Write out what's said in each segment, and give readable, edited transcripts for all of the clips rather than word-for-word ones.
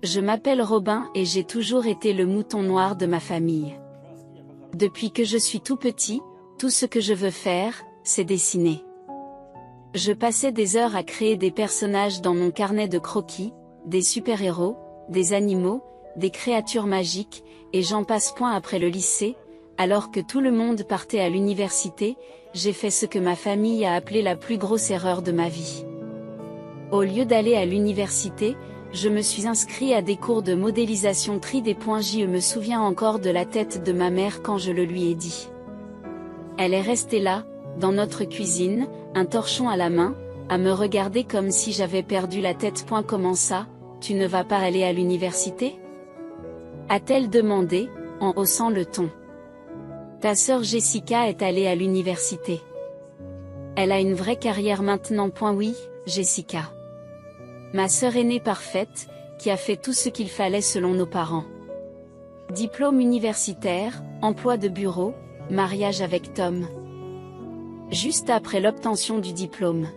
Je m'appelle Robin et j'ai toujours été le mouton noir de ma famille. Depuis que je suis tout petit, tout ce que je veux faire, c'est dessiner. Je passais des heures à créer des personnages dans mon carnet de croquis, des super-héros, des animaux, des créatures magiques, et j'en passe point après le lycée, alors que tout le monde partait à l'université, j'ai fait ce que ma famille a appelé la plus grosse erreur de ma vie. Au lieu d'aller à l'université, je me suis inscrit à des cours de modélisation 3D. Je me souviens encore de la tête de ma mère quand je le lui ai dit. Elle est restée là, dans notre cuisine, un torchon à la main, à me regarder comme si j'avais perdu la tête. Comment ça, tu ne vas pas aller à l'université? A-t-elle demandé, en haussant le ton. Ta sœur Jessica est allée à l'université. Elle a une vraie carrière maintenant. Oui, Jessica. Ma sœur aînée parfaite, qui a fait tout ce qu'il fallait selon nos parents. Diplôme universitaire, emploi de bureau, mariage avec Tom. Juste après l'obtention du diplôme.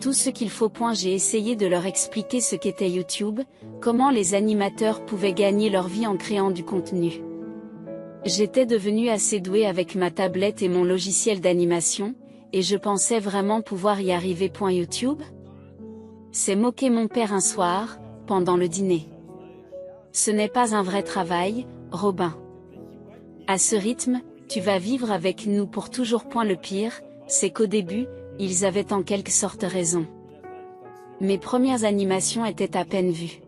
Tout ce qu'il faut. J'ai essayé de leur expliquer ce qu'était YouTube, comment les animateurs pouvaient gagner leur vie en créant du contenu. J'étais devenue assez douée avec ma tablette et mon logiciel d'animation, et je pensais vraiment pouvoir y arriver. YouTube? C'est moqué mon père un soir, pendant le dîner. Ce n'est pas un vrai travail, Robin. À ce rythme, tu vas vivre avec nous pour toujours. Le pire, c'est qu'au début, ils avaient en quelque sorte raison. Mes premières animations étaient à peine vues.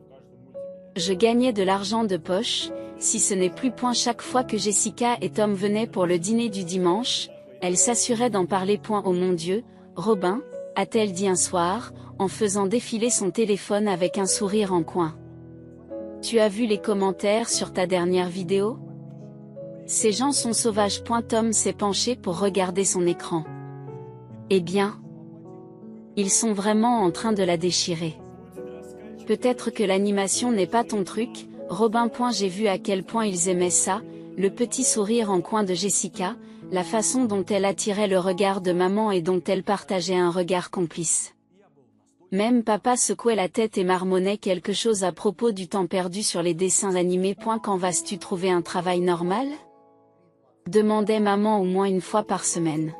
Je gagnais de l'argent de poche, si ce n'est plus. Chaque fois que Jessica et Tom venaient pour le dîner du dimanche, elle s'assurait d'en parler. Oh mon Dieu, Robin, a-t-elle dit un soir, en faisant défiler son téléphone avec un sourire en coin. Tu as vu les commentaires sur ta dernière vidéo? Ces gens sont sauvages. Tom s'est penché pour regarder son écran. Eh bien, ils sont vraiment en train de la déchirer. Peut-être que l'animation n'est pas ton truc, Robin. J'ai vu à quel point ils aimaient ça, le petit sourire en coin de Jessica, la façon dont elle attirait le regard de maman et dont elle partageait un regard complice. Même papa secouait la tête et marmonnait quelque chose à propos du temps perdu sur les dessins animés. Quand vas-tu trouver un travail normal? Demandait maman au moins une fois par semaine.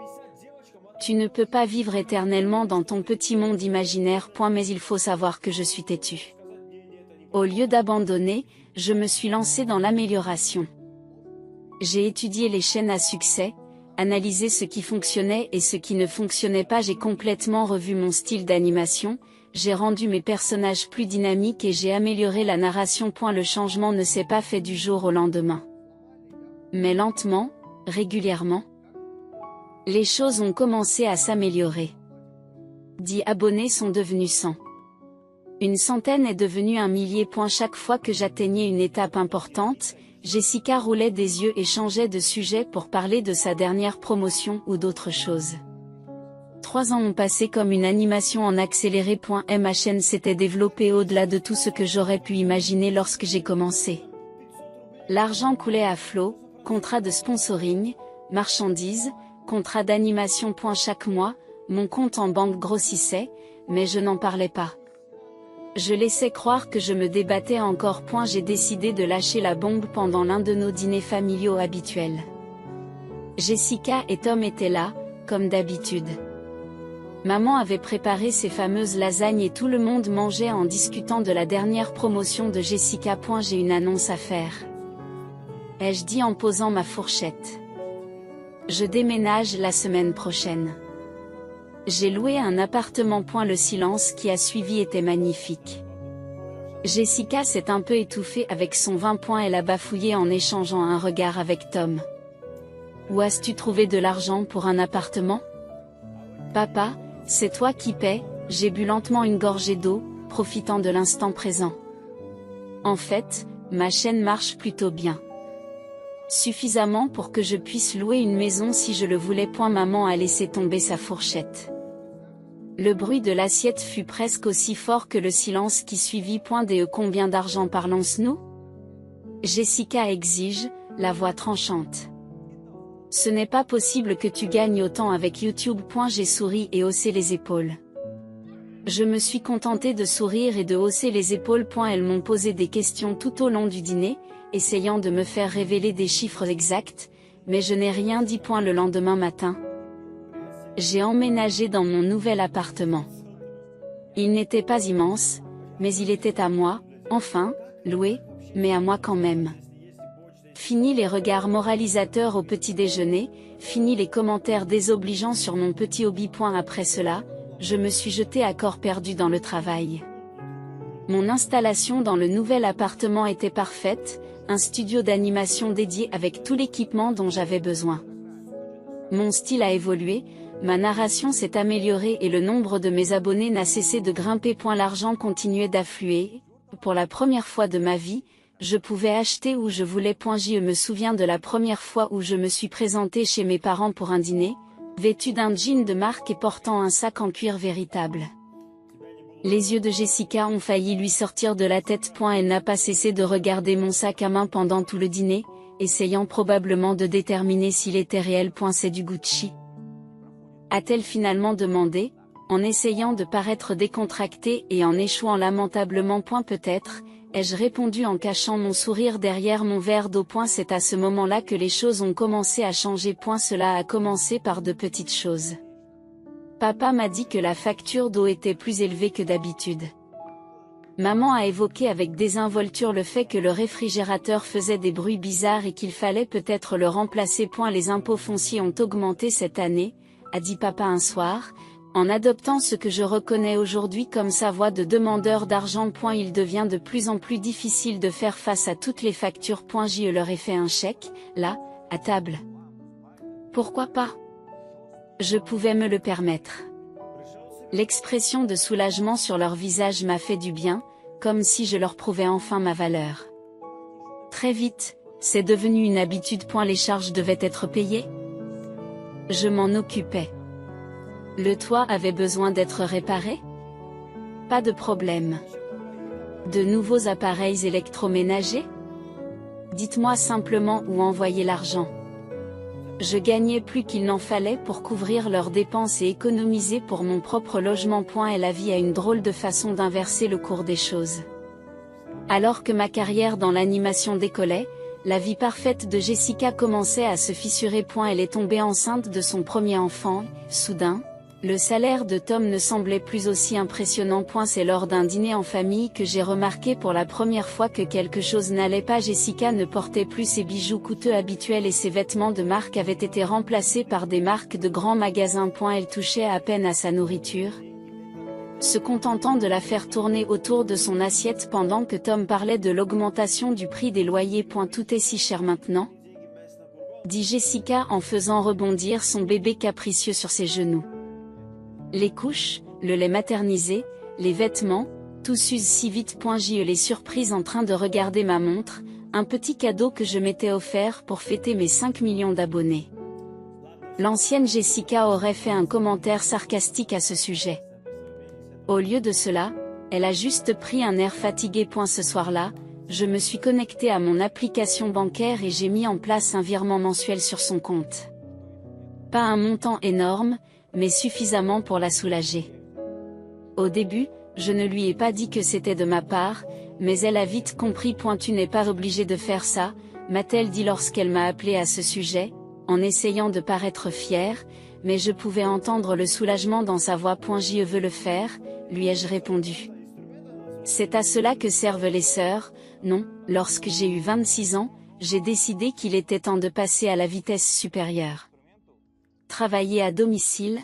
Tu ne peux pas vivre éternellement dans ton petit monde imaginaire. Mais il faut savoir que je suis têtue. Au lieu d'abandonner, je me suis lancée dans l'amélioration. J'ai étudié les chaînes à succès, analysé ce qui fonctionnait et ce qui ne fonctionnait pas. J'ai complètement revu mon style d'animation, j'ai rendu mes personnages plus dynamiques et j'ai amélioré la narration. Le changement ne s'est pas fait du jour au lendemain. Mais lentement, régulièrement, les choses ont commencé à s'améliorer. 10 abonnés sont devenus 100. Une centaine est devenue 1 millier. Chaque fois que j'atteignais une étape importante, Jessica roulait des yeux et changeait de sujet pour parler de sa dernière promotion ou d'autre chose. 3 ans ont passé comme une animation en accéléré. Ma chaîne s'était développée au-delà de tout ce que j'aurais pu imaginer lorsque j'ai commencé. L'argent coulait à flot, contrats de sponsoring, marchandises, contrats d'animation. Chaque mois, mon compte en banque grossissait, mais je n'en parlais pas. Je laissais croire que je me débattais encore. J'ai décidé de lâcher la bombe pendant l'un de nos dîners familiaux habituels. Jessica et Tom étaient là, comme d'habitude. Maman avait préparé ses fameuses lasagnes et tout le monde mangeait en discutant de la dernière promotion de Jessica. J'ai une annonce à faire. Ai-je dit en posant ma fourchette. Je déménage la semaine prochaine. J'ai loué un appartement. Le silence qui a suivi était magnifique. Jessica s'est un peu étouffée avec son vin. Elle a bafouillé en échangeant un regard avec Tom. Où as-tu trouvé de l'argent pour un appartement? Papa, c'est toi qui paies. J'ai bu lentement une gorgée d'eau, profitant de l'instant présent. En fait, ma chaîne marche plutôt bien. Suffisamment pour que je puisse louer une maison si je le voulais. Maman a laissé tomber sa fourchette. Le bruit de l'assiette fut presque aussi fort que le silence qui suivit. Combien d'argent parlons-nous? Jessica exige, la voix tranchante. Ce n'est pas possible que tu gagnes autant avec YouTube. J'ai souri et haussé les épaules. Je me suis contentée de sourire et de hausser les épaules. Elles m'ont posé des questions tout au long du dîner, essayant de me faire révéler des chiffres exacts, mais je n'ai rien dit. Le lendemain matin, j'ai emménagé dans mon nouvel appartement. Il n'était pas immense, mais il était à moi, enfin, loué, mais à moi quand même. Fini les regards moralisateurs au petit déjeuner, fini les commentaires désobligeants sur mon petit hobby. Après cela, je me suis jetée à corps perdu dans le travail. Mon installation dans le nouvel appartement était parfaite, un studio d'animation dédié avec tout l'équipement dont j'avais besoin. Mon style a évolué, ma narration s'est améliorée et le nombre de mes abonnés n'a cessé de grimper. L'argent continuait d'affluer. Pour la première fois de ma vie, je pouvais acheter où je voulais. Je me souviens de la première fois où je me suis présentée chez mes parents pour un dîner, vêtue d'un jean de marque et portant un sac en cuir véritable. Les yeux de Jessica ont failli lui sortir de la tête. Elle n'a pas cessé de regarder mon sac à main pendant tout le dîner, essayant probablement de déterminer s'il était réel. C'est du Gucci? A-t-elle finalement demandé, en essayant de paraître décontractée et en échouant lamentablement. Peut-être, ai-je répondu en cachant mon sourire derrière mon verre d'eau. C'est à ce moment-là que les choses ont commencé à changer. Cela a commencé par de petites choses. Papa m'a dit que la facture d'eau était plus élevée que d'habitude. Maman a évoqué avec désinvolture le fait que le réfrigérateur faisait des bruits bizarres et qu'il fallait peut-être le remplacer. Les impôts fonciers ont augmenté cette année, a dit papa un soir, en adoptant ce que je reconnais aujourd'hui comme sa voix de demandeur d'argent. Il devient de plus en plus difficile de faire face à toutes les factures. Je leur ai fait un chèque, là, à table. Pourquoi pas? Je pouvais me le permettre. L'expression de soulagement sur leur visage m'a fait du bien, comme si je leur prouvais enfin ma valeur. Très vite, c'est devenu une habitude. Les charges devaient être payées. Je m'en occupais. Le toit avait besoin d'être réparé? Pas de problème. De nouveaux appareils électroménagers? Dites-moi simplement où envoyer l'argent. Je gagnais plus qu'il n'en fallait pour couvrir leurs dépenses et économiser pour mon propre logement. Et la vie a une drôle de façon d'inverser le cours des choses. Alors que ma carrière dans l'animation décollait, la vie parfaite de Jessica commençait à se fissurer. Elle est tombée enceinte de son premier enfant, soudain, le salaire de Tom ne semblait plus aussi impressionnant. C'est lors d'un dîner en famille que j'ai remarqué pour la première fois que quelque chose n'allait pas. Jessica ne portait plus ses bijoux coûteux habituels et ses vêtements de marque avaient été remplacés par des marques de grands magasins. Elle touchait à peine à sa nourriture, se contentant de la faire tourner autour de son assiette pendant que Tom parlait de l'augmentation du prix des loyers. Tout est si cher maintenant, dit Jessica en faisant rebondir son bébé capricieux sur ses genoux. Les couches, le lait maternisé, les vêtements, tout s'use si vite. Je les surprise en train de regarder ma montre, un petit cadeau que je m'étais offert pour fêter mes 5 millions d'abonnés. L'ancienne Jessica aurait fait un commentaire sarcastique à ce sujet. Au lieu de cela, elle a juste pris un air fatigué. Ce soir-là, je me suis connectée à mon application bancaire et j'ai mis en place un virement mensuel sur son compte. Pas un montant énorme, mais suffisamment pour la soulager. Au début, je ne lui ai pas dit que c'était de ma part, mais elle a vite compris. Tu n'es pas obligé de faire ça, m'a-t-elle dit lorsqu'elle m'a appelé à ce sujet, en essayant de paraître fière, mais je pouvais entendre le soulagement dans sa voix. Je veux le faire, lui ai-je répondu. C'est à cela que servent les sœurs. Non, lorsque j'ai eu 26 ans, j'ai décidé qu'il était temps de passer à la vitesse supérieure. Travailler à domicile?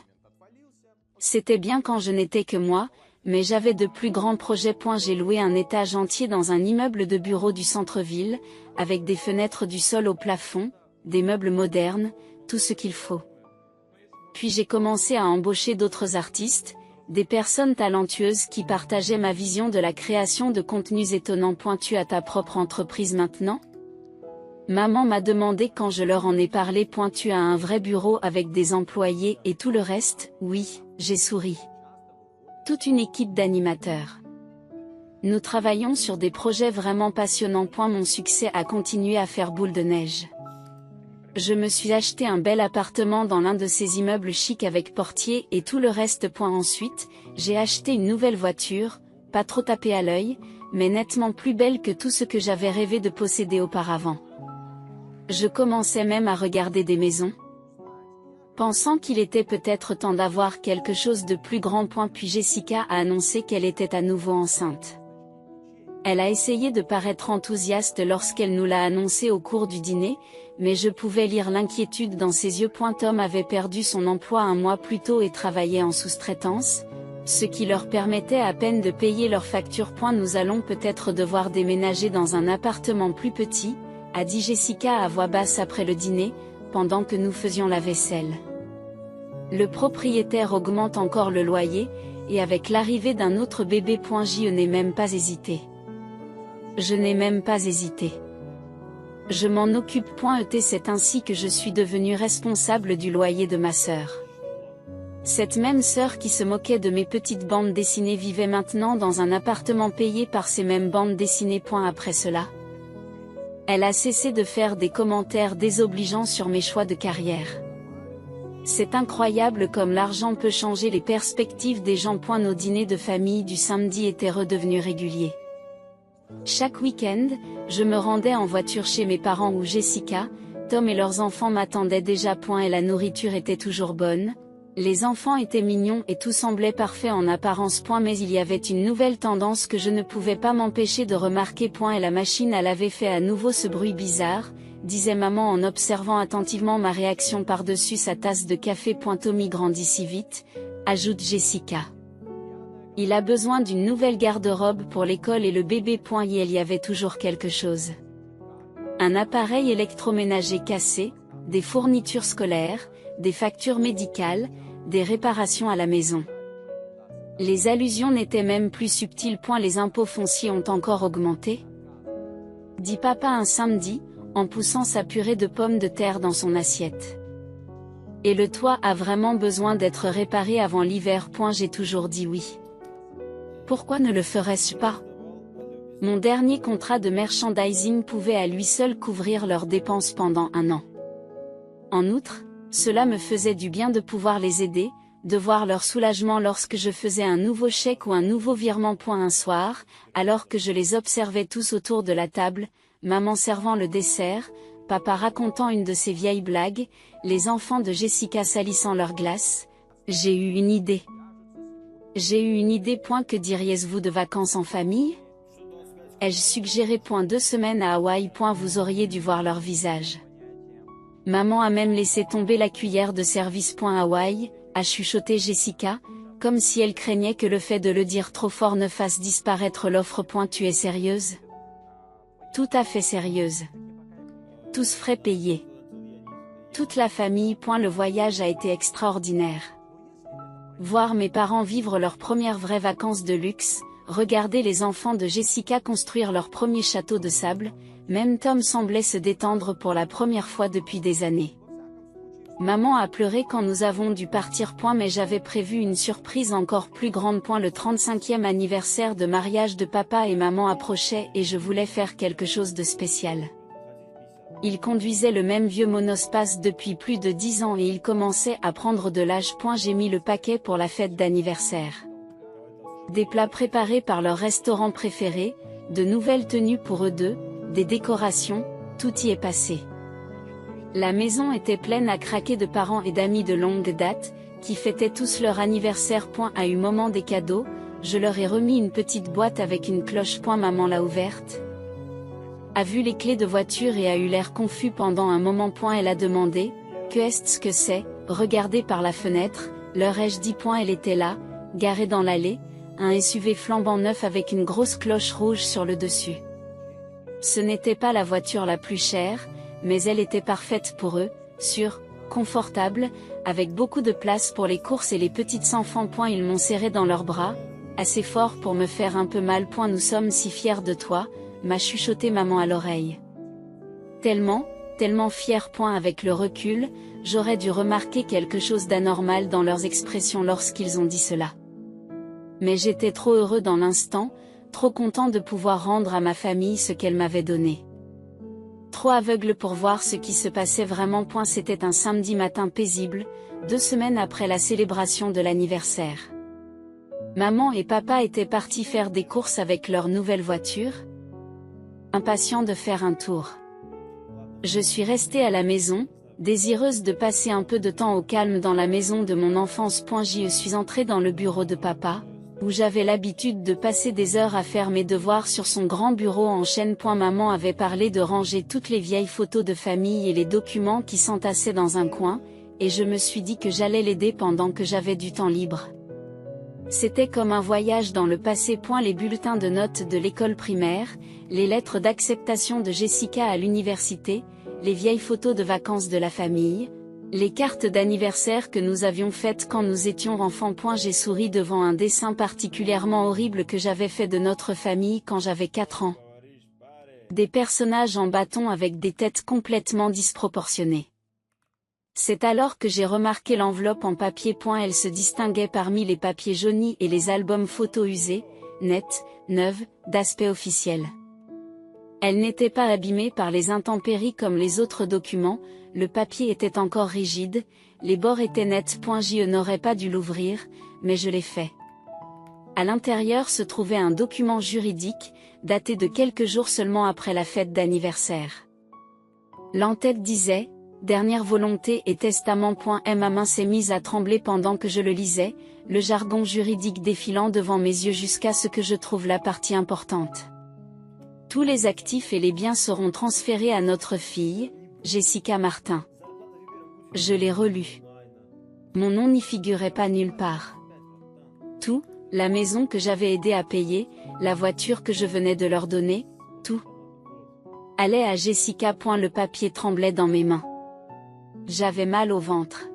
C'était bien quand je n'étais que moi, mais j'avais de plus grands projets. J'ai loué un étage entier dans un immeuble de bureaux du centre-ville, avec des fenêtres du sol au plafond, des meubles modernes, tout ce qu'il faut. Puis j'ai commencé à embaucher d'autres artistes, des personnes talentueuses qui partageaient ma vision de la création de contenus étonnants. Tu as ta propre entreprise maintenant? Maman m'a demandé quand je leur en ai parlé. Tu as un vrai bureau avec des employés et tout le reste? Oui, j'ai souri. Toute une équipe d'animateurs. Nous travaillons sur des projets vraiment passionnants. Mon succès a continué à faire boule de neige. Je me suis acheté un bel appartement dans l'un de ces immeubles chics avec portier et tout le reste. Ensuite, j'ai acheté une nouvelle voiture, pas trop tapée à l'œil, mais nettement plus belle que tout ce que j'avais rêvé de posséder auparavant. Je commençais même à regarder des maisons, pensant qu'il était peut-être temps d'avoir quelque chose de plus grand. Puis Jessica a annoncé qu'elle était à nouveau enceinte. Elle a essayé de paraître enthousiaste lorsqu'elle nous l'a annoncé au cours du dîner, mais je pouvais lire l'inquiétude dans ses yeux. Tom avait perdu son emploi un mois plus tôt et travaillait en sous-traitance, ce qui leur permettait à peine de payer leurs factures. Nous allons peut-être devoir déménager dans un appartement plus petit, a dit Jessica à voix basse après le dîner, pendant que nous faisions la vaisselle. Le propriétaire augmente encore le loyer, et avec l'arrivée d'un autre bébé. Je n'ai même pas hésité. Je n'ai même pas hésité. Je m'en occupe. C'est ainsi que je suis devenue responsable du loyer de ma sœur. Cette même sœur qui se moquait de mes petites bandes dessinées vivait maintenant dans un appartement payé par ces mêmes bandes dessinées. Après cela, elle a cessé de faire des commentaires désobligeants sur mes choix de carrière. C'est incroyable comme l'argent peut changer les perspectives des gens. Nos dîners de famille du samedi étaient redevenus réguliers. Chaque week-end, je me rendais en voiture chez mes parents où Jessica, Tom et leurs enfants m'attendaient déjà. Et la nourriture était toujours bonne, les enfants étaient mignons et tout semblait parfait en apparence. Mais il y avait une nouvelle tendance que je ne pouvais pas m'empêcher de remarquer. Et la machine à laver fait à nouveau ce bruit bizarre, disait maman en observant attentivement ma réaction par-dessus sa tasse de café. Tommy grandit si vite, ajoute Jessica. Il a besoin d'une nouvelle garde-robe pour l'école et le bébé. Il y avait toujours quelque chose. Un appareil électroménager cassé, des fournitures scolaires, des factures médicales, des réparations à la maison. Les allusions n'étaient même plus subtiles. Les impôts fonciers ont encore augmenté, dit papa un samedi, en poussant sa purée de pommes de terre dans son assiette. Et le toit a vraiment besoin d'être réparé avant l'hiver. J'ai toujours dit oui. Pourquoi ne le ferais-je pas? Mon dernier contrat de merchandising pouvait à lui seul couvrir leurs dépenses pendant un an. En outre, cela me faisait du bien de pouvoir les aider, de voir leur soulagement lorsque je faisais un nouveau chèque ou un nouveau virement. Un soir, alors que je les observais tous autour de la table, maman servant le dessert, papa racontant une de ses vieilles blagues, les enfants de Jessica salissant leur glace, j'ai eu une idée. J'ai eu une idée. Que diriez-vous de vacances en famille? Ai-je suggéré. 2 semaines à Hawaï. Vous auriez dû voir leur visage. Maman a même laissé tomber la cuillère de service. Hawaï, a chuchoté Jessica, comme si elle craignait que le fait de le dire trop fort ne fasse disparaître l'offre. Tu es sérieuse? Tout à fait sérieuse. Tous frais payés. Toute la famille. Le voyage a été extraordinaire. Voir mes parents vivre leurs premières vraies vacances de luxe, regarder les enfants de Jessica construire leur premier château de sable, même Tom semblait se détendre pour la première fois depuis des années. Maman a pleuré quand nous avons dû partir. Mais j'avais prévu une surprise encore plus grande. Le 35e anniversaire de mariage de papa et maman approchait et je voulais faire quelque chose de spécial. Il conduisait le même vieux monospace depuis plus de 10 ans et il commençait à prendre de l'âge. J'ai mis le paquet pour la fête d'anniversaire. Des plats préparés par leur restaurant préféré, de nouvelles tenues pour eux deux, des décorations, tout y est passé. La maison était pleine à craquer de parents et d'amis de longue date, qui fêtaient tous leur anniversaire. À eu moment des cadeaux, je leur ai remis une petite boîte avec une cloche. Maman l'a ouverte, a vu les clés de voiture et a eu l'air confus pendant un moment. Elle a demandé, que est-ce que c'est, regardez par la fenêtre, leur ai-je dit. Elle était là, garée dans l'allée, un SUV flambant neuf avec une grosse cloche rouge sur le dessus. Ce n'était pas la voiture la plus chère, mais elle était parfaite pour eux, sûre, confortable, avec beaucoup de place pour les courses et les petites enfants. Ils m'ont serré dans leurs bras, assez fort pour me faire un peu mal. Nous sommes si fiers de toi, m'a chuchoté maman à l'oreille. Tellement fiers. Avec le recul, j'aurais dû remarquer quelque chose d'anormal dans leurs expressions lorsqu'ils ont dit cela. Mais j'étais trop heureux dans l'instant, trop content de pouvoir rendre à ma famille ce qu'elle m'avait donné. trop aveugle pour voir ce qui se passait vraiment. C'était un samedi matin paisible, 2 semaines après la célébration de l'anniversaire. Maman et papa étaient partis faire des courses avec leur nouvelle voiture. Impatient de faire un tour. Je suis restée à la maison, désireuse de passer un peu de temps au calme dans la maison de mon enfance. Je suis entrée dans le bureau de papa, où j'avais l'habitude de passer des heures à faire mes devoirs sur son grand bureau en chêne. Maman avait parlé de ranger toutes les vieilles photos de famille et les documents qui s'entassaient dans un coin, et je me suis dit que j'allais l'aider pendant que j'avais du temps libre. C'était comme un voyage dans le passé. Les bulletins de notes de l'école primaire, les lettres d'acceptation de Jessica à l'université, les vieilles photos de vacances de la famille, les cartes d'anniversaire que nous avions faites quand nous étions enfants. J'ai souri devant un dessin particulièrement horrible que j'avais fait de notre famille quand j'avais 4 ans. Des personnages en bâton avec des têtes complètement disproportionnées. C'est alors que j'ai remarqué l'enveloppe en papier. Elle se distinguait parmi les papiers jaunis et les albums photos usés, nettes, neuves, d'aspect officiel. Elle n'était pas abîmée par les intempéries comme les autres documents, le papier était encore rigide, les bords étaient nets. Je n'aurais pas dû l'ouvrir, mais je l'ai fait. À l'intérieur se trouvait un document juridique, daté de quelques jours seulement après la fête d'anniversaire. L'entête disait « Dernière volonté et testament ». Ma main s'est mise à trembler pendant que je le lisais, le jargon juridique défilant devant mes yeux jusqu'à ce que je trouve la partie importante. Tous les actifs et les biens seront transférés à notre fille, Jessica Martin. Je l'ai relu. Mon nom n'y figurait pas nulle part. Tout, la maison que j'avais aidé à payer, la voiture que je venais de leur donner, tout allait à Jessica. Le papier tremblait dans mes mains. J'avais mal au ventre.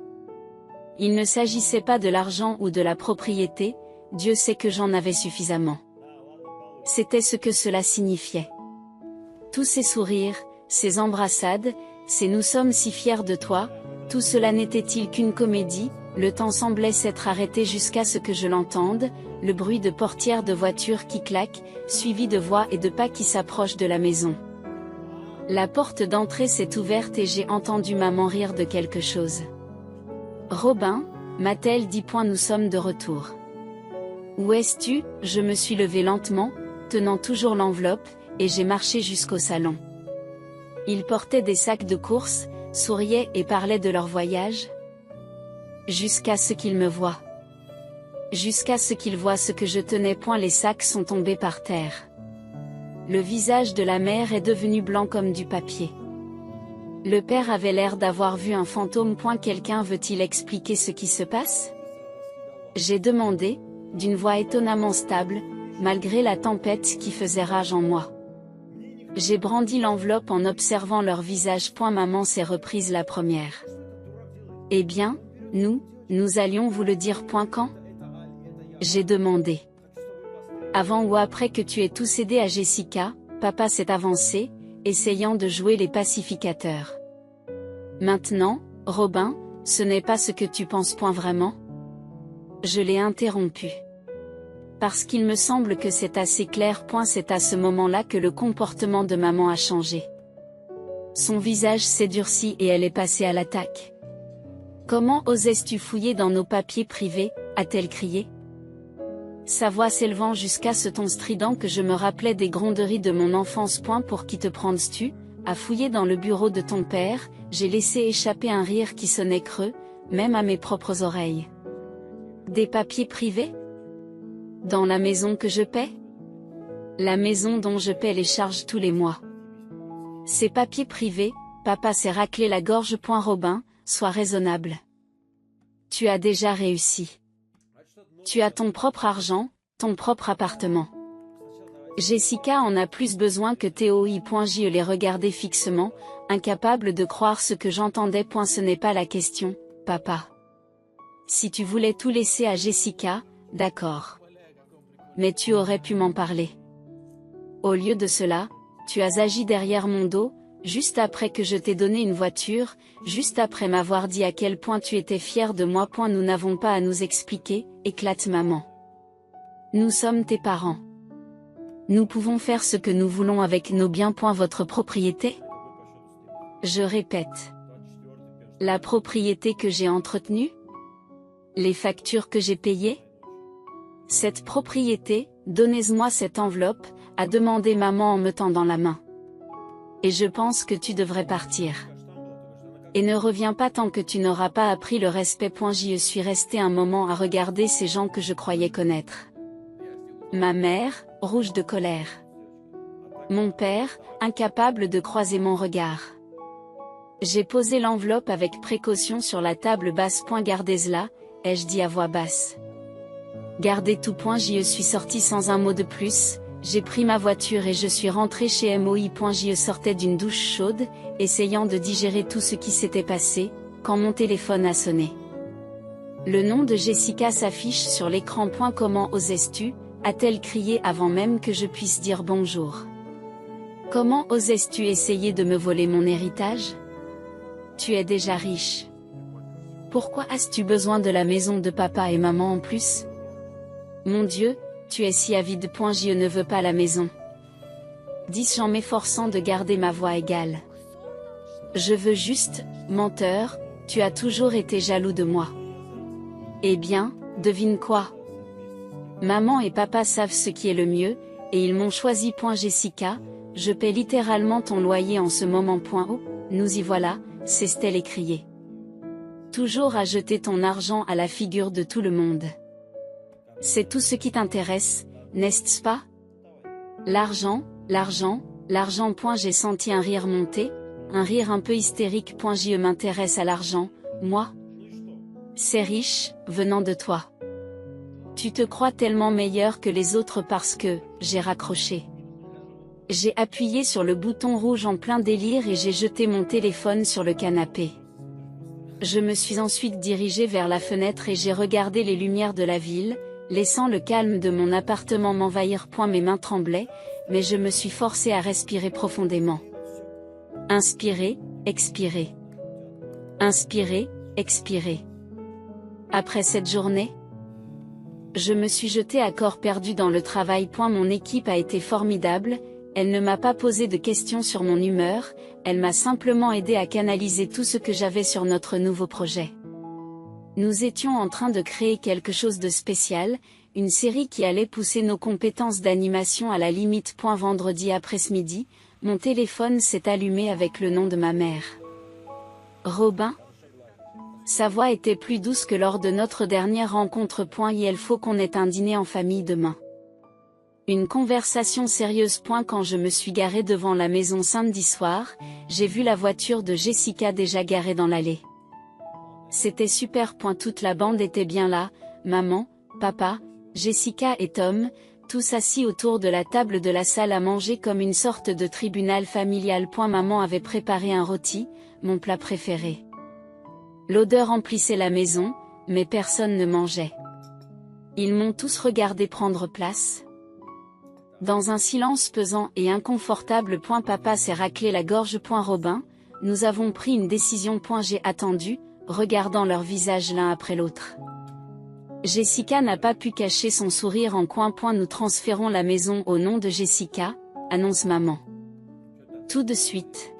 Il ne s'agissait pas de l'argent ou de la propriété, Dieu sait que j'en avais suffisamment. C'était ce que cela signifiait. Tous ces sourires, ces embrassades, ces « nous sommes si fiers de toi », tout cela n'était-il qu'une comédie? Le temps semblait s'être arrêté jusqu'à ce que je l'entende, le bruit de portières de voitures qui claquent, suivi de voix et de pas qui s'approchent de la maison. La porte d'entrée s'est ouverte et j'ai entendu maman rire de quelque chose. « Robin » m'a-t-elle dit. Nous sommes de retour. « Où es-tu » Je me suis levée lentement, tenant toujours l'enveloppe, et j'ai marché jusqu'au salon. Ils portaient des sacs de course, souriaient et parlaient de leur voyage. Jusqu'à ce qu'ils me voient. Jusqu'à ce qu'ils voient ce que je tenais. Les sacs sont tombés par terre. Le visage de la mère est devenu blanc comme du papier. Le père avait l'air d'avoir vu un fantôme. Quelqu'un veut-il expliquer ce qui se passe? J'ai demandé, d'une voix étonnamment stable, malgré la tempête qui faisait rage en moi. J'ai brandi l'enveloppe en observant leur visage. Maman s'est reprise la première. Eh bien, nous allions vous le dire. Quand? J'ai demandé. Avant ou après que tu aies tout cédé à Jessica, papa s'est avancé, essayant de jouer les pacificateurs. Maintenant, Robin, ce n'est pas ce que tu penses. Vraiment? Je l'ai interrompu. Parce qu'il me semble que c'est assez clair. C'est à ce moment-là que le comportement de maman a changé. Son visage s'est durci et elle est passée à l'attaque. « Comment osais-tu fouiller dans nos papiers privés » a-t-elle crié. Sa voix s'élevant jusqu'à ce ton strident que je me rappelais des gronderies de mon enfance. Pour qui te prends-tu, à fouiller dans le bureau de ton père? J'ai laissé échapper un rire qui sonnait creux, même à mes propres oreilles. Des papiers privés? Dans la maison que je paie? La maison dont je paie les charges tous les mois. Ces papiers privés, papa s'est raclé la gorge. Robin, sois raisonnable. Tu as déjà réussi. Tu as ton propre argent, ton propre appartement. Jessica en a plus besoin que Théo. Je les regardais fixement, incapable de croire ce que j'entendais. Ce n'est pas la question, papa. Si tu voulais tout laisser à Jessica, d'accord. Mais tu aurais pu m'en parler. Au lieu de cela, tu as agi derrière mon dos, juste après que je t'ai donné une voiture, juste après m'avoir dit à quel point tu étais fier de moi. Nous n'avons pas à nous expliquer, éclate maman. Nous sommes tes parents. Nous pouvons faire ce que nous voulons avec nos biens. Votre propriété? Je répète. La propriété que j'ai entretenue? Les factures que j'ai payées? Cette propriété, donnez-moi cette enveloppe, a demandé maman en me tendant la main. Et je pense que tu devrais partir. Et ne reviens pas tant que tu n'auras pas appris le respect. J'y suis resté un moment à regarder ces gens que je croyais connaître. Ma mère, rouge de colère. Mon père, incapable de croiser mon regard. J'ai posé l'enveloppe avec précaution sur la table basse. Gardez-la, ai-je dit à voix basse. Gardez tout. J'y suis sorti sans un mot de plus. J'ai pris ma voiture et je suis rentré chez MOI. J'y sortais d'une douche chaude, essayant de digérer tout ce qui s'était passé, quand mon téléphone a sonné. Le nom de Jessica s'affiche sur l'écran. Comment osais-tu, a-t-elle crié avant même que je puisse dire bonjour. Comment osais-tu essayer de me voler mon héritage? Tu es déjà riche. Pourquoi as-tu besoin de la maison de papa et maman en plus? Mon Dieu, tu es si avide. Je ne veux pas la maison. Dis-je en m'efforçant de garder ma voix égale. Je veux juste, menteur, tu as toujours été jaloux de moi. Eh bien, devine quoi? Maman et papa savent ce qui est le mieux, et ils m'ont choisi. Jessica, je paie littéralement ton loyer en ce moment. Oh, nous y voilà, s'est-elle écriée. Toujours à jeter ton argent à la figure de tout le monde. C'est tout ce qui t'intéresse, n'est-ce pas? L'argent, l'argent, l'argent. J'ai senti un rire monter, un rire un peu hystérique. Je m'intéresse à l'argent, moi? C'est riche, venant de toi. Tu te crois tellement meilleur que les autres parce que, j'ai raccroché. J'ai appuyé sur le bouton rouge en plein délire et j'ai jeté mon téléphone sur le canapé. Je me suis ensuite dirigé vers la fenêtre et j'ai regardé les lumières de la ville, laissant le calme de mon appartement m'envahir. Mes mains tremblaient, mais je me suis forcé à respirer profondément. Inspirer, expirer. Inspirer, expirer. Après cette journée, je me suis jeté à corps perdu dans le travail. Mon équipe a été formidable, elle ne m'a pas posé de questions sur mon humeur, elle m'a simplement aidé à canaliser tout ce que j'avais sur notre nouveau projet. Nous étions en train de créer quelque chose de spécial, une série qui allait pousser nos compétences d'animation à la limite. Vendredi après-midi, mon téléphone s'est allumé avec le nom de ma mère. Robin. Sa voix était plus douce que lors de notre dernière rencontre. Il faut qu'on ait un dîner en famille demain. Une conversation sérieuse. Quand je me suis garé devant la maison samedi soir, j'ai vu la voiture de Jessica déjà garée dans l'allée. C'était super. Toute la bande était bien là, maman, papa, Jessica et Tom, tous assis autour de la table de la salle à manger comme une sorte de tribunal familial. Maman avait préparé un rôti, mon plat préféré. L'odeur emplissait la maison, mais personne ne mangeait. Ils m'ont tous regardé prendre place. Dans un silence pesant et inconfortable. Papa s'est raclé la gorge. Robin, nous avons pris une décision. J'ai attendu, regardant leurs visages l'un après l'autre. Jessica n'a pas pu cacher son sourire en coin. Nous transférons la maison au nom de Jessica, annonce maman. Tout de suite.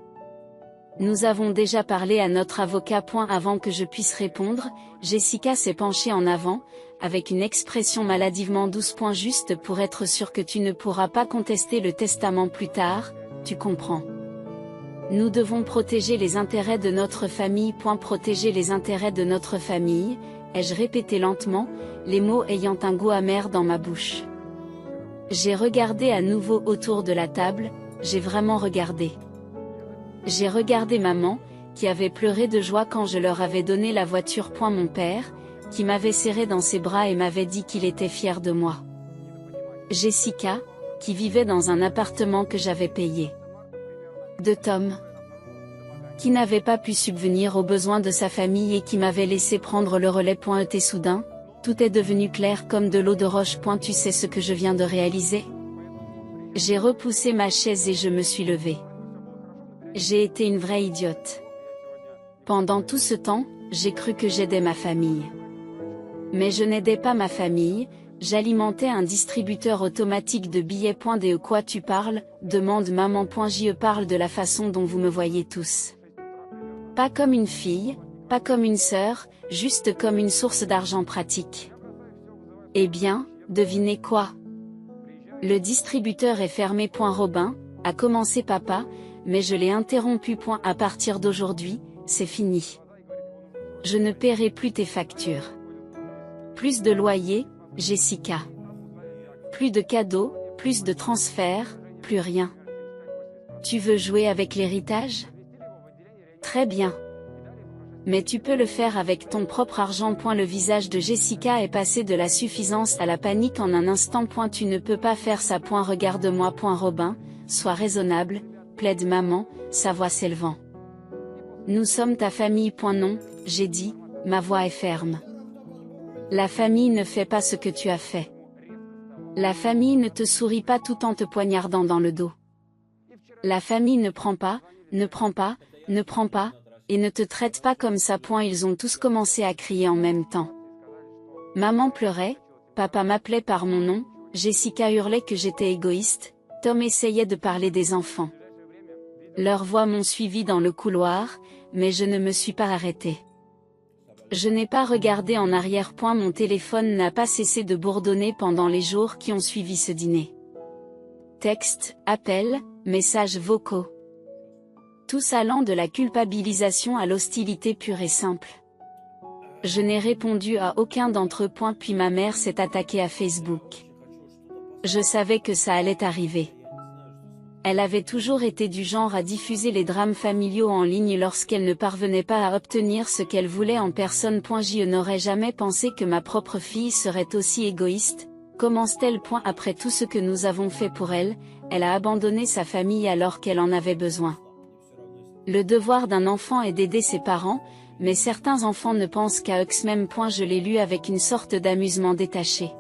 Nous avons déjà parlé à notre avocat. Avant que je puisse répondre, Jessica s'est penchée en avant, avec une expression maladivement douce. Juste pour être sûr que tu ne pourras pas contester le testament plus tard, tu comprends. Nous devons protéger les intérêts de notre famille. Protéger les intérêts de notre famille, ai-je répété lentement, les mots ayant un goût amer dans ma bouche. J'ai regardé à nouveau autour de la table, j'ai vraiment regardé. J'ai regardé maman, qui avait pleuré de joie quand je leur avais donné la voiture. Mon père, qui m'avait serré dans ses bras et m'avait dit qu'il était fier de moi. Jessica, qui vivait dans un appartement que j'avais payé. De Tom, qui n'avait pas pu subvenir aux besoins de sa famille et qui m'avait laissé prendre le relais. Et soudain, tout est devenu clair comme de l'eau de roche. Tu sais ce que je viens de réaliser? J'ai repoussé ma chaise et je me suis levée. J'ai été une vraie idiote. Pendant tout ce temps, j'ai cru que j'aidais ma famille. Mais je n'aidais pas ma famille, j'alimentais un distributeur automatique de billets. De quoi tu parles, demande maman. Je parle de la façon dont vous me voyez tous. Pas comme une fille, pas comme une sœur, juste comme une source d'argent pratique. Eh bien, devinez quoi? Le distributeur est fermé. Robin, a commencé papa, mais je l'ai interrompu. À partir d'aujourd'hui, c'est fini. Je ne paierai plus tes factures. Plus de loyer, Jessica. Plus de cadeaux, plus de transferts, plus rien. Tu veux jouer avec l'héritage? Très bien. Mais tu peux le faire avec ton propre argent. Le visage de Jessica est passé de la suffisance à la panique en un instant. Tu ne peux pas faire ça. Regarde-moi. Robin, sois raisonnable, plaide maman, sa voix s'élevant. Nous sommes ta famille. Non, j'ai dit, ma voix est ferme. La famille ne fait pas ce que tu as fait. La famille ne te sourit pas tout en te poignardant dans le dos. La famille ne prend pas, ne prend pas, ne prend pas, et ne te traite pas comme ça. Ils ont tous commencé à crier en même temps. Maman pleurait, papa m'appelait par mon nom, Jessica hurlait que j'étais égoïste, Tom essayait de parler des enfants. Leurs voix m'ont suivi dans le couloir, mais je ne me suis pas arrêtée. Je n'ai pas regardé en arrière. Mon téléphone n'a pas cessé de bourdonner pendant les jours qui ont suivi ce dîner. Textes, appels, messages vocaux. Tous allant de la culpabilisation à l'hostilité pure et simple. Je n'ai répondu à aucun d'entre eux. Puis ma mère s'est attaquée à Facebook. Je savais que ça allait arriver. Elle avait toujours été du genre à diffuser les drames familiaux en ligne lorsqu'elle ne parvenait pas à obtenir ce qu'elle voulait en personne. Je n'aurais jamais pensé que ma propre fille serait aussi égoïste, commence-t-elle. Après tout ce que nous avons fait pour elle, elle a abandonné sa famille alors qu'elle en avait besoin. Le devoir d'un enfant est d'aider ses parents, mais certains enfants ne pensent qu'à eux-mêmes. Je l'ai lu avec une sorte d'amusement détaché.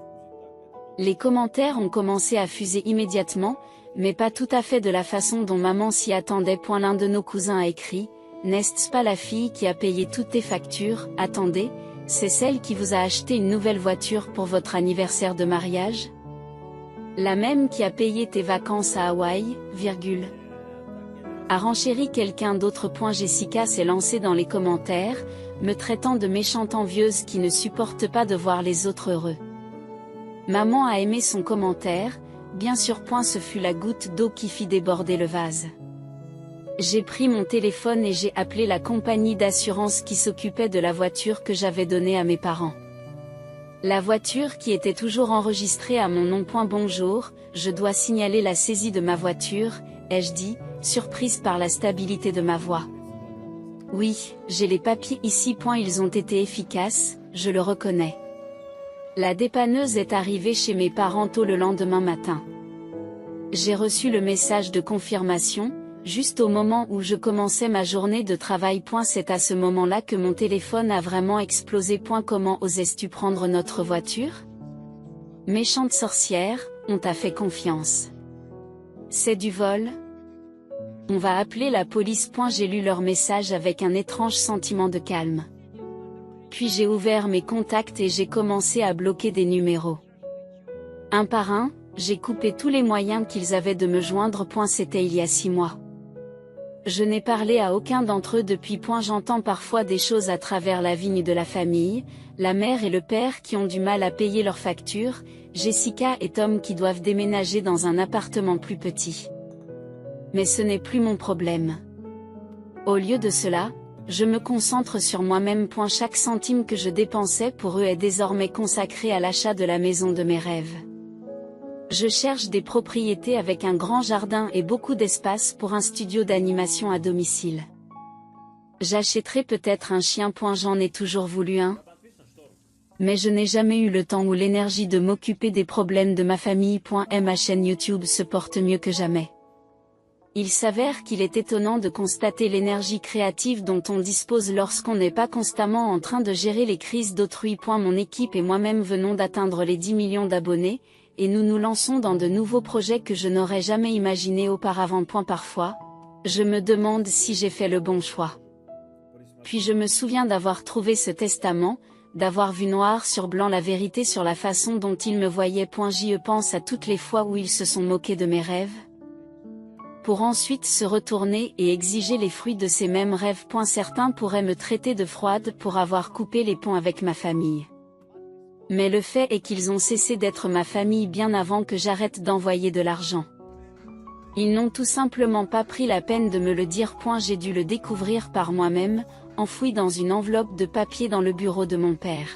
Les commentaires ont commencé à fuser immédiatement, mais pas tout à fait de la façon dont maman s'y attendait. L'un de nos cousins a écrit « N'est-ce pas la fille qui a payé toutes tes factures? Attendez, c'est celle qui vous a acheté une nouvelle voiture pour votre anniversaire de mariage? La même qui a payé tes vacances à Hawaï, virgule. » A renchéri quelqu'un d'autre. Jessica s'est lancée dans les commentaires, me traitant de méchante envieuse qui ne supporte pas de voir les autres heureux. Maman a aimé son commentaire, bien sûr. Ce fut la goutte d'eau qui fit déborder le vase. J'ai pris mon téléphone et j'ai appelé la compagnie d'assurance qui s'occupait de la voiture que j'avais donnée à mes parents. La voiture qui était toujours enregistrée à mon nom. Bonjour, je dois signaler la saisie de ma voiture, ai-je dit, surprise par la stabilité de ma voix. Oui, j'ai les papiers ici. Ils ont été efficaces, je le reconnais. La dépanneuse est arrivée chez mes parents tôt le lendemain matin. J'ai reçu le message de confirmation, juste au moment où je commençais ma journée de travail. C'est à ce moment-là que mon téléphone a vraiment explosé. Comment osais-tu prendre notre voiture? Méchante sorcière, on t'a fait confiance. C'est du vol? On va appeler la police. J'ai lu leur message avec un étrange sentiment de calme. Puis j'ai ouvert mes contacts et j'ai commencé à bloquer des numéros. Un par un, j'ai coupé tous les moyens qu'ils avaient de me joindre. C'était il y a 6 mois. Je n'ai parlé à aucun d'entre eux depuis. J'entends parfois des choses à travers la vigne de la famille, la mère et le père qui ont du mal à payer leurs factures, Jessica et Tom qui doivent déménager dans un appartement plus petit. Mais ce n'est plus mon problème. Au lieu de cela, je me concentre sur moi-même. Chaque centime que je dépensais pour eux est désormais consacré à l'achat de la maison de mes rêves. Je cherche des propriétés avec un grand jardin et beaucoup d'espace pour un studio d'animation à domicile. J'achèterai peut-être un chien. J'en ai toujours voulu un. Mais je n'ai jamais eu le temps ou l'énergie de m'occuper des problèmes de ma famille. Ma chaîne YouTube se porte mieux que jamais. Il s'avère qu'il est étonnant de constater l'énergie créative dont on dispose lorsqu'on n'est pas constamment en train de gérer les crises d'autrui. Mon équipe et moi-même venons d'atteindre les 10 millions d'abonnés, et nous nous lançons dans de nouveaux projets que je n'aurais jamais imaginés auparavant. Parfois, je me demande si j'ai fait le bon choix. Puis je me souviens d'avoir trouvé ce testament, d'avoir vu noir sur blanc la vérité sur la façon dont ils me voyaient. J'y pense à toutes les fois où ils se sont moqués de mes rêves. pour ensuite se retourner et exiger les fruits de ces mêmes rêves. Certains pourraient me traiter de froide pour avoir coupé les ponts avec ma famille. Mais le fait est qu'ils ont cessé d'être ma famille bien avant que j'arrête d'envoyer de l'argent. Ils n'ont tout simplement pas pris la peine de me le dire. J'ai dû le découvrir par moi-même, enfoui dans une enveloppe de papier dans le bureau de mon père.